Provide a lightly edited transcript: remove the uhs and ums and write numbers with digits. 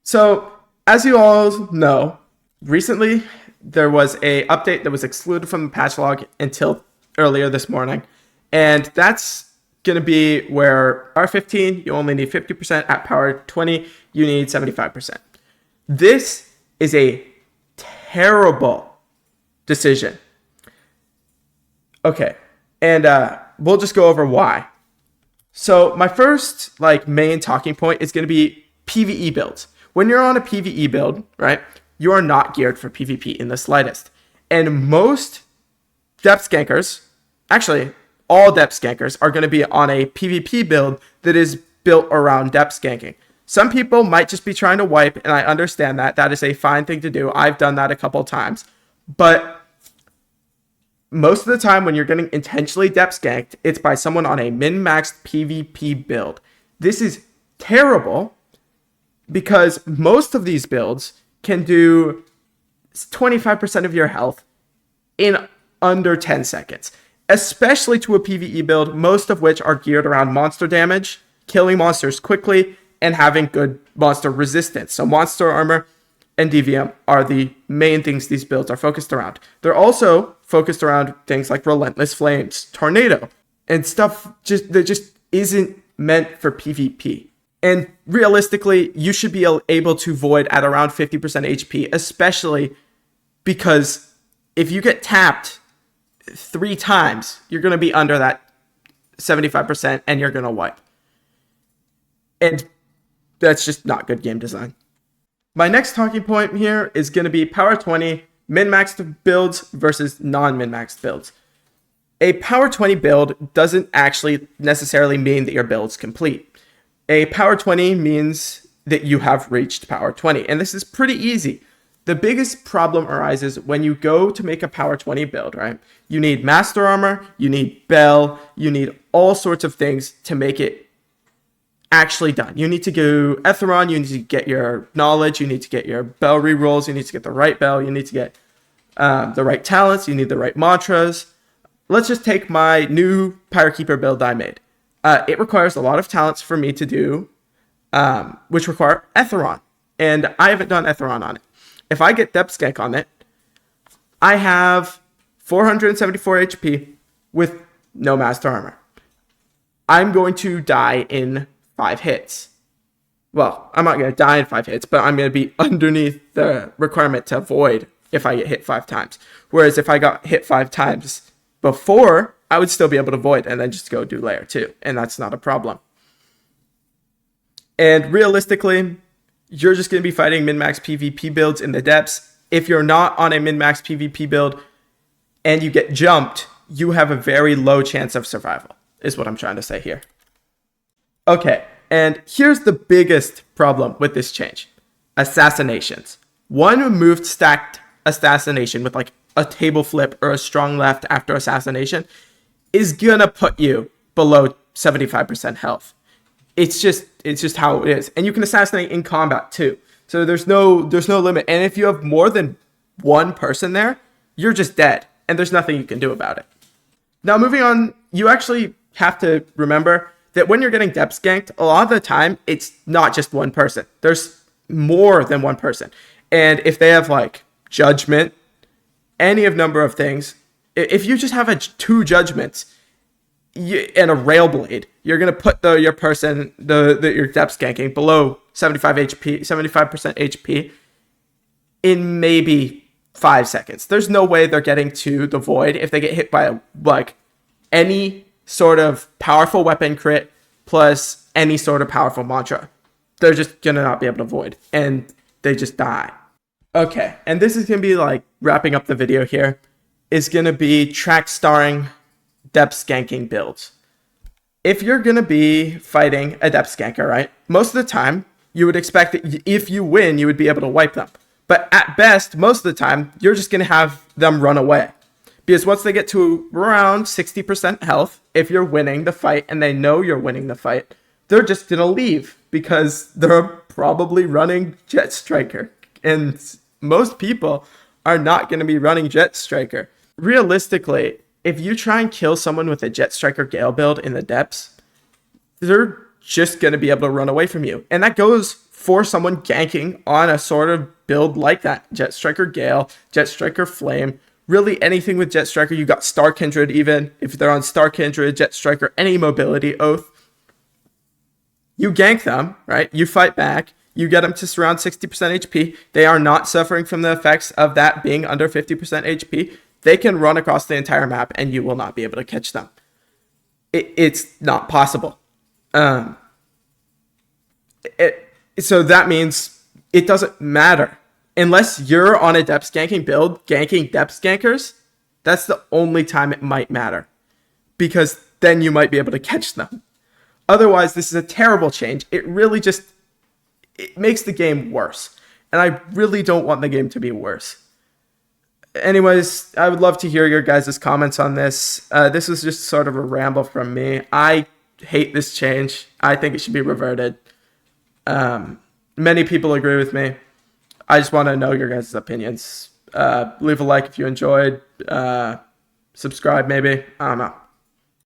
So, as you all know, recently there was a update that was excluded from the patch log until earlier this morning, and that's going to be where power 15 you only need 50%, at power 20 you need 75%. This is a terrible decision. Okay, and we'll just go over why. So my first main talking point is going to be PvE builds. When you're on a PvE build, right, you are not geared for PvP in the slightest. And most depth skankers, actually all depth skankers, are going to be on a PvP build that is built around depth skanking. Some people might just be trying to wipe, and I understand that. That is a fine thing to do. I've done that a couple times. But most of the time when you're getting intentionally depth skanked, it's by someone on a min-maxed PvP build. This is terrible because most of these builds can do 25% of your health in under 10 seconds, especially to a PvE build, most of which are geared around monster damage, killing monsters quickly, and having good monster resistance. So monster armor and DVM are the main things these builds are focused around. They're also focused around things like Relentless Flames, Tornado, and stuff that just isn't meant for PvP. And realistically, you should be able to void at around 50% HP, especially because if you get tapped 3 times, you're going to be under that 75% and you're going to wipe. And that's just not good game design. My next talking point here is going to be power 20 min-maxed builds versus non-min-maxed builds. A power 20 build doesn't actually necessarily mean that your build's complete. A power 20 means that you have reached power 20, and this is pretty easy. The biggest problem arises when you go to make a power 20 build, right? You need master armor, you need bell, you need all sorts of things to make it actually done. You need to go Etheron, you need to get your knowledge, you need to get your bell rerolls, you need to get the right bell, you need to get the right talents, you need the right mantras. Let's just take my new Pyrokeeper build I made. It requires a lot of talents for me to do, which require Etheron, and I haven't done Etheron on it. If I get depth skank on it, I have 474 HP with no master armor. I'm going to die in 5 hits. Well, I'm not going to die in 5 hits, but I'm going to be underneath the requirement to void if I get hit 5 times. Whereas if I got hit 5 times before, I would still be able to void and then just go do layer 2, and that's not a problem. And realistically, you're just going to be fighting min-max PvP builds in the depths. If you're not on a min-max PvP build and you get jumped, you have a very low chance of survival, is what I'm trying to say here. Okay, and here's the biggest problem with this change. Assassinations. One moved stacked assassination with like a table flip or a strong left after assassination is gonna put you below 75% health. It's just how it is. And you can assassinate in combat too. So there's no limit. And if you have more than one person there, you're just dead. And there's nothing you can do about it. Now moving on, you actually have to remember that when you're getting depth skanked, a lot of the time, it's not just one person. There's more than one person. And if they have like judgment, any of number of things, if you just have 2 judgments and a railblade, you're going to put your person, your depth skanking below 75% HP in maybe 5 seconds. There's no way they're getting to the void if they get hit by any sort of powerful weapon crit plus any sort of powerful mantra. They're just going to not be able to void, and they just die. Okay, and this is going to be wrapping up the video here, is going to be track starring depth skanking builds. If you're going to be fighting a depth skanker, right, most of the time, you would expect that if you win, you would be able to wipe them. But at best, most of the time, you're just going to have them run away. Because once they get to around 60% health, if you're winning the fight and they know you're winning the fight, they're just going to leave because they're probably running Jet Striker. And most people are not going to be running Jet Striker. Realistically, if you try and kill someone with a Jet Striker Gale build in the depths, they're just going to be able to run away from you. And that goes for someone ganking on a sort of build like that. Jet Striker Gale, Jet Striker Flame, really anything with Jet Striker. You got Star Kindred even. If they're on Star Kindred, Jet Striker, any mobility oath. You gank them, right? You fight back. You get them to around 60% HP. They are not suffering from the effects of that being under 50% HP. They can run across the entire map and you will not be able to catch them. It's not possible. So that means it doesn't matter. Unless you're on a depth ganking build, ganking depth gankers, that's the only time it might matter. Because then you might be able to catch them. Otherwise, this is a terrible change. It really just, it makes the game worse. And I really don't want the game to be worse. Anyways, I would love to hear your guys' comments on this. This was just sort of a ramble from me. I hate this change. I think it should be reverted. Many people agree with me. I just want to know your guys' opinions. Leave a like if you enjoyed. Subscribe maybe. I don't know.